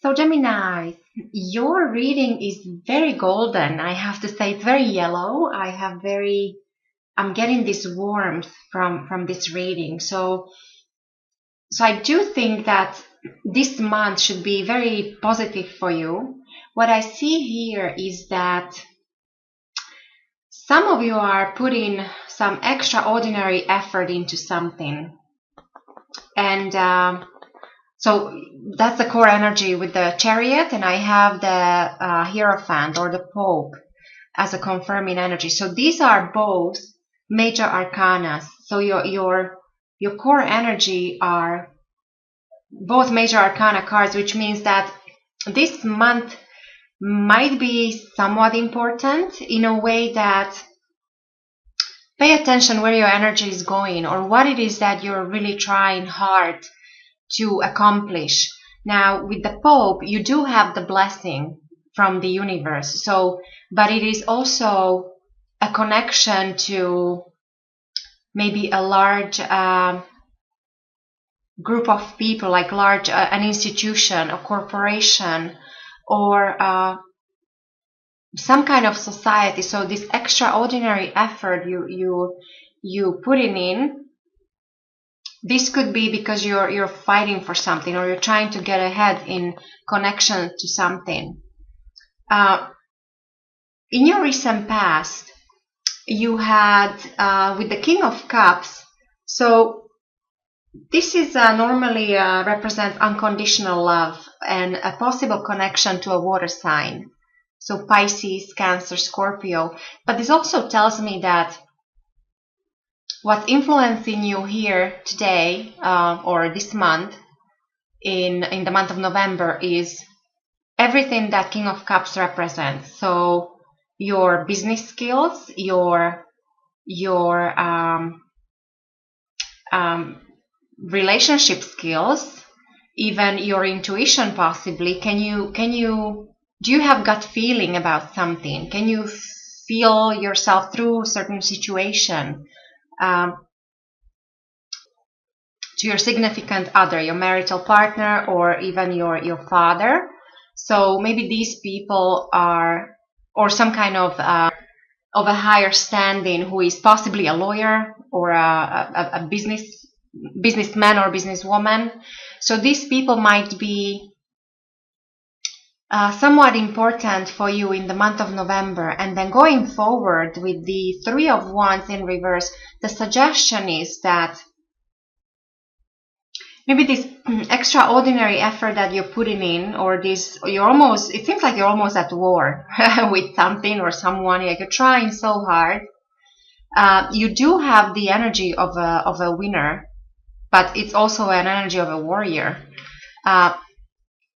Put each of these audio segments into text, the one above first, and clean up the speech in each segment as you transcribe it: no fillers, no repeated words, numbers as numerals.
So Gemini, your reading is very golden. I have to say it's very yellow. I'm getting this warmth from this reading. So I do think that this month should be very positive for you. What I see here is that some of you are putting some extraordinary effort into something. And so that's the core energy with the Chariot, and I have the Hierophant or the Pope as a confirming energy. So these are both major arcana. So your core energy are both major arcana cards, which means that this month might be somewhat important in a way that pay attention where your energy is going or what it is that you're really trying hard to accomplish. Now, with the Pope, you do have the blessing from the universe. But it is also a connection to maybe a large group of people, like an institution, a corporation, or some kind of society. So this extraordinary effort you putting in, this could be because you're fighting for something or you're trying to get ahead in connection to something. In your recent past, you had with the King of Cups. So this is normally represents unconditional love and a possible connection to a water sign. So Pisces, Cancer, Scorpio. But this also tells me that what's influencing you here today or this month, in the month of November, is everything that King of Cups represents. So your business skills, your relationship skills, even your intuition possibly. Do you have gut feeling about something? Can you feel yourself through a certain situation? To your significant other, your marital partner, or even your father. So maybe these people are, or some kind of a higher standing, who is possibly a lawyer or a businessman or businesswoman. So these people might be somewhat important for you in the month of November. And then going forward with the Three of Wands in reverse, the suggestion is that maybe this extraordinary effort that you're putting in, or it seems like you're almost at war with something or someone, like you're trying so hard. You do have the energy of a winner, but it's also an energy of a warrior.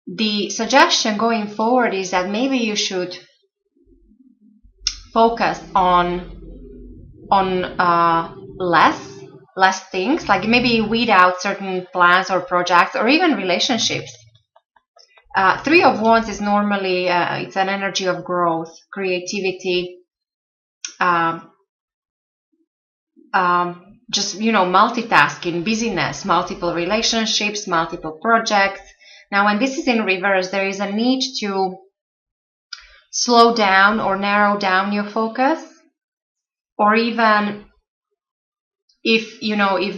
The suggestion going forward is that maybe you should focus on less things, like maybe weed out certain plans or projects or even relationships. Three of Wands is normally it's an energy of growth, creativity, just multitasking, busyness, multiple relationships, multiple projects. Now, when this is in reverse, there is a need to slow down or narrow down your focus, or even if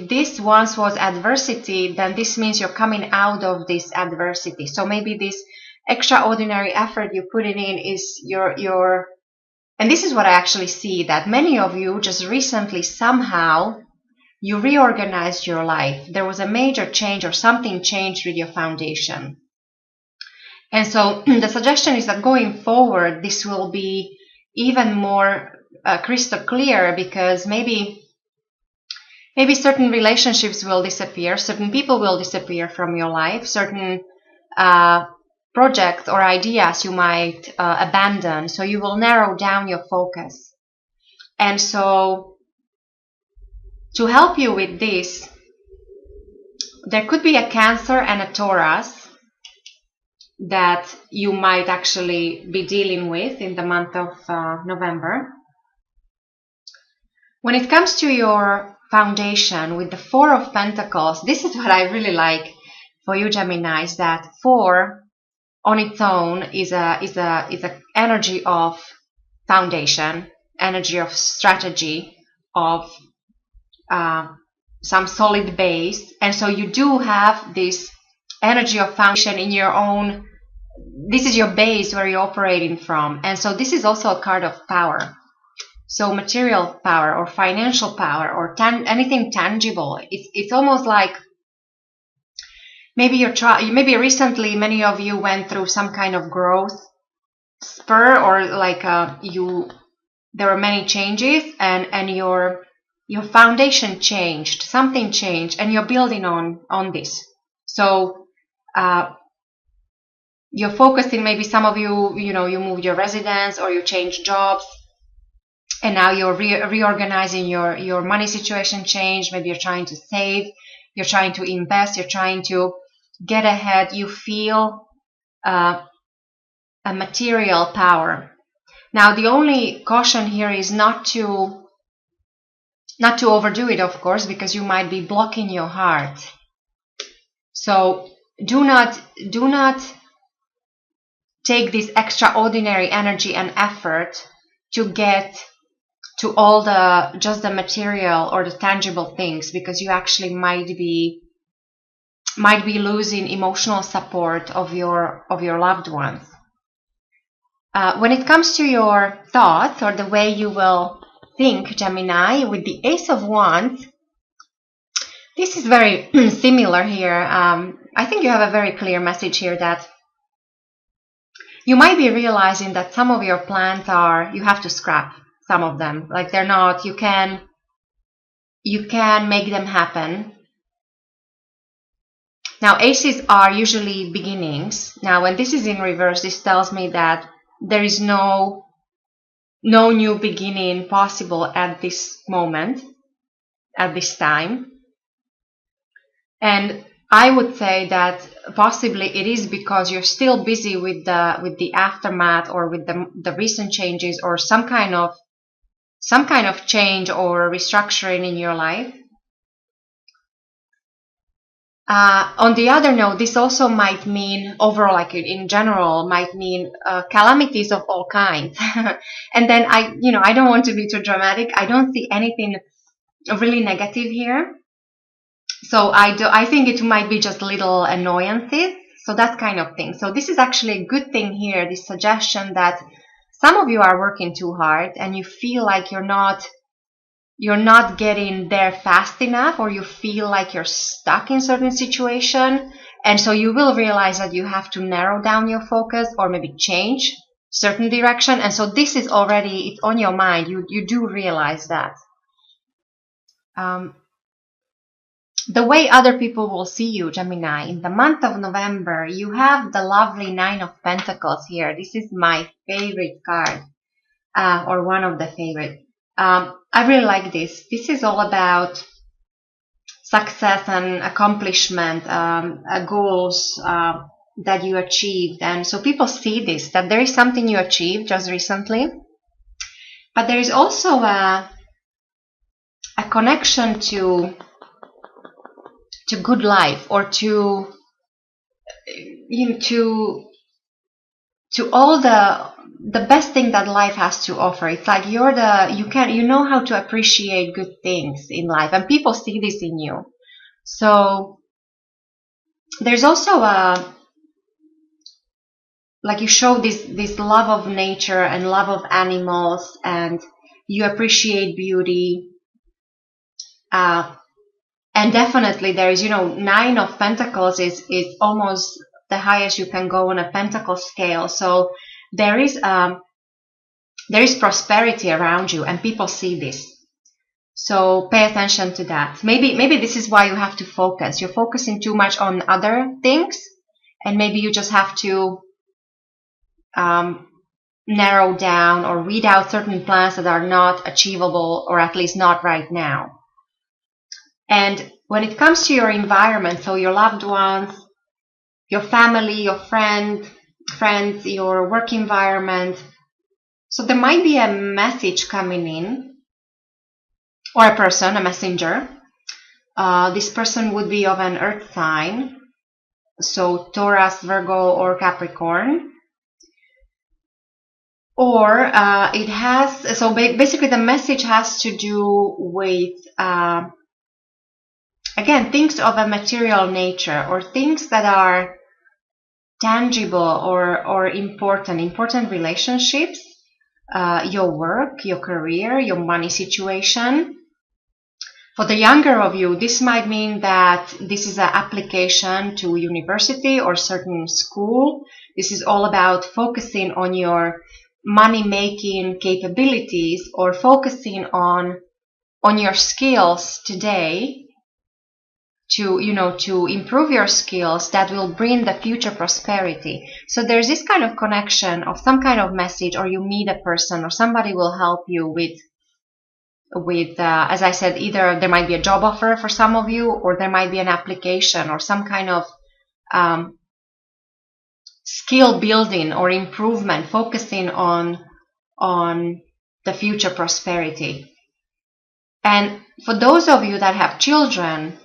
this once was adversity, then this means you're coming out of this adversity. So maybe this extraordinary effort you're putting in is your and this is what I actually see, that many of you just recently somehow you reorganized your life. There was a major change or something changed with your foundation. And so the suggestion is that going forward, this will be even more crystal clear, because maybe certain relationships will disappear, certain people will disappear from your life, certain projects or ideas you might abandon. So you will narrow down your focus. And so to help you with this, there could be a Cancer and a Taurus that you might actually be dealing with in the month of November. When it comes to your foundation with the Four of Pentacles, this is what I really like for you, Gemini, is that 4 on its own is a energy of foundation, energy of strategy, of some solid base. And so you do have this energy of foundation in your own. This is your base where you're operating from. And so this is also a card of power. So material power or financial power or anything tangible. It's almost like maybe maybe recently many of you went through some kind of growth spur, or like there were many changes, and your foundation changed, something changed, and you're building on this. So you're focusing, maybe some of you, you moved your residence or you changed jobs, and now you're reorganizing your money situation change. Maybe you're trying to save, you're trying to invest, you're trying to get ahead. You feel a material power. Now, the only caution here is not to overdo it, of course, because you might be blocking your heart. So do not take this extraordinary energy and effort to get to all the material or the tangible things, because you actually might be losing emotional support of your loved ones. When it comes to your thoughts or the way you will think, Gemini, with the Ace of Wands, this is very similar here. I think you have a very clear message here that you might be realizing that some of your plans you have to scrap some of them. Like they're not, you can make them happen. Now, aces are usually beginnings. Now, when this is in reverse, this tells me that there is no new beginning possible at this moment, at this time. And I would say that possibly it is because you're still busy with the aftermath, or with the recent changes, or some kind of change or restructuring in your life. On the other note, this also might mean overall, like in general, might mean calamities of all kinds. And then I don't want to be too dramatic. I don't see anything really negative here. So I think it might be just little annoyances. So that kind of thing. So this is actually a good thing here. This suggestion that some of you are working too hard and you feel like you're not getting there fast enough, or you feel like you're stuck in certain situation, and so you will realize that you have to narrow down your focus or maybe change certain direction. And so this is already, it's on your mind. You do realize that. The way other people will see you, Gemini, in the month of November, you have the lovely Nine of Pentacles here. This is my favorite card, or one of the favorite. I really like this. This is all about success and accomplishment, goals that you achieved. And so people see this, that there is something you achieved just recently. But there is also a connection to good life, or to all the best thing that life has to offer. It's like you know how to appreciate good things in life, and people see this in you. So there's also like you show this love of nature and love of animals, and you appreciate beauty. And definitely there is, Nine of Pentacles is almost the highest you can go on a pentacle scale. So there is prosperity around you, and people see this. So pay attention to that. Maybe this is why you have to focus. You're focusing too much on other things, and maybe you just have to narrow down or weed out certain plans that are not achievable, or at least not right now. And when it comes to your environment, so your loved ones, your family, your friends, your work environment, so there might be a message coming in, or a person, a messenger. This person would be of an earth sign. so Taurus, Virgo, or Capricorn. Or it has, so basically the message has to do with, again, things of a material nature, or things that are tangible or important relationships, your work, your career, your money situation. For the younger of you, this might mean that this is an application to university or certain school. This is all about focusing on your money-making capabilities, or focusing on your skills today to improve your skills that will bring the future prosperity. So there's this kind of connection of some kind of message, or you meet a person, or somebody will help you with as I said, either there might be a job offer for some of you, or there might be an application or some kind of skill building or improvement, focusing on the future prosperity. And for those of you that have children,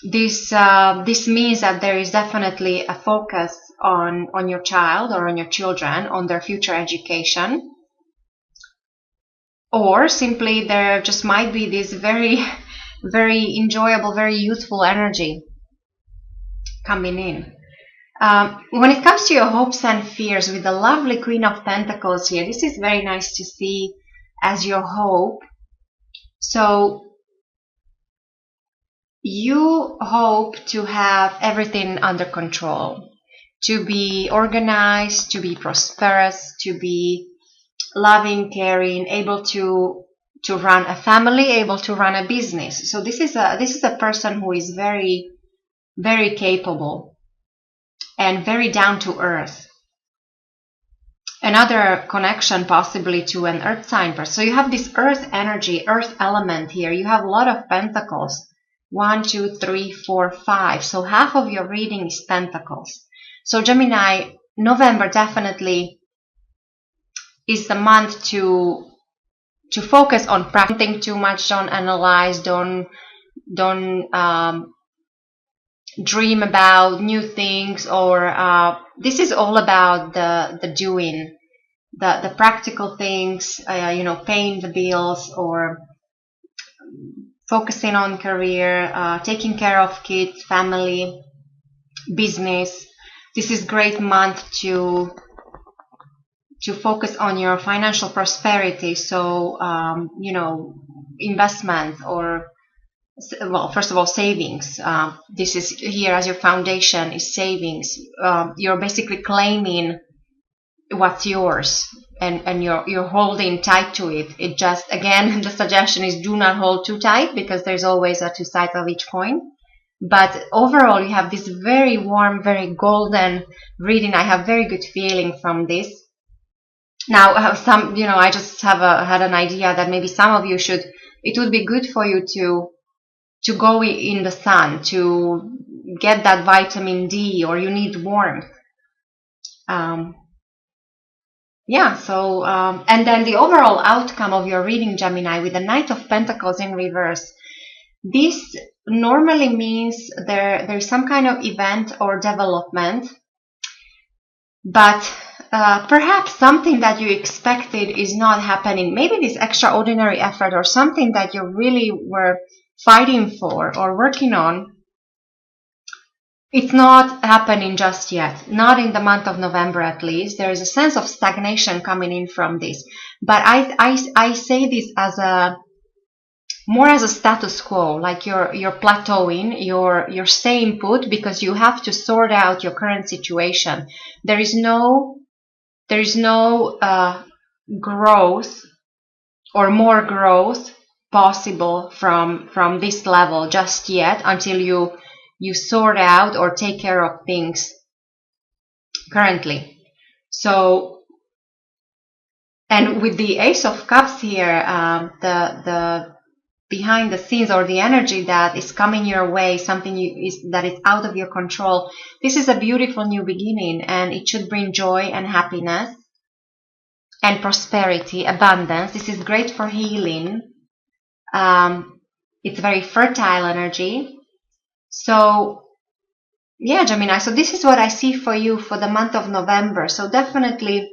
this means that there is definitely a focus on your child or on your children, on their future education. Or simply there just might be this very, very enjoyable, very youthful energy coming in. When it comes to your hopes and fears, with the lovely Queen of Pentacles here, this is very nice to see as your hope. So you hope to have everything under control, to be organized, to be prosperous, to be loving, caring, able to run a family, able to run a business. So this is a person who is very, very capable and very down to earth. Another connection possibly to an earth sign person. So you have this earth energy, earth element here. You have a lot of pentacles. 1, 2, 3, 4, 5. So half of your reading is pentacles. So Gemini, November definitely is the month to focus on practicing. Don't think too much, don't analyze, don't dream about new things, or this is all about the doing, the practical things, paying the bills, or focusing on career, taking care of kids, family, business. This is great month to focus on your financial prosperity. So, investment, or, well, first of all, savings. This is here as your foundation is savings. You're basically claiming what's yours, and you're holding tight to it. It just, again, the suggestion is do not hold too tight, because there's always two sides of each coin. But overall, you have this very warm, very golden reading. I have very good feeling from this. Now, I just had an idea that maybe some of you it would be good for you to go in the sun to get that vitamin D, or you need warmth. And then the overall outcome of your reading, Gemini, with the Knight of Pentacles in reverse. This normally means there's some kind of event or development, but perhaps something that you expected is not happening. Maybe this extraordinary effort, or something that you really were fighting for or working on, it's not happening just yet. Not in the month of November, at least. There is a sense of stagnation coming in from this. But I say this as more as a status quo, like you're plateauing, you're staying put, because you have to sort out your current situation. There is no growth or more growth possible from this level just yet, until you sort out or take care of things currently. So, and with the Ace of Cups here, the behind the scenes, or the energy that is coming your way, something that is out of your control. This is a beautiful new beginning, and it should bring joy and happiness and prosperity, abundance. This is great for healing. It's very fertile energy. So yeah, Gemini, so this is what I see for you for the month of November. So definitely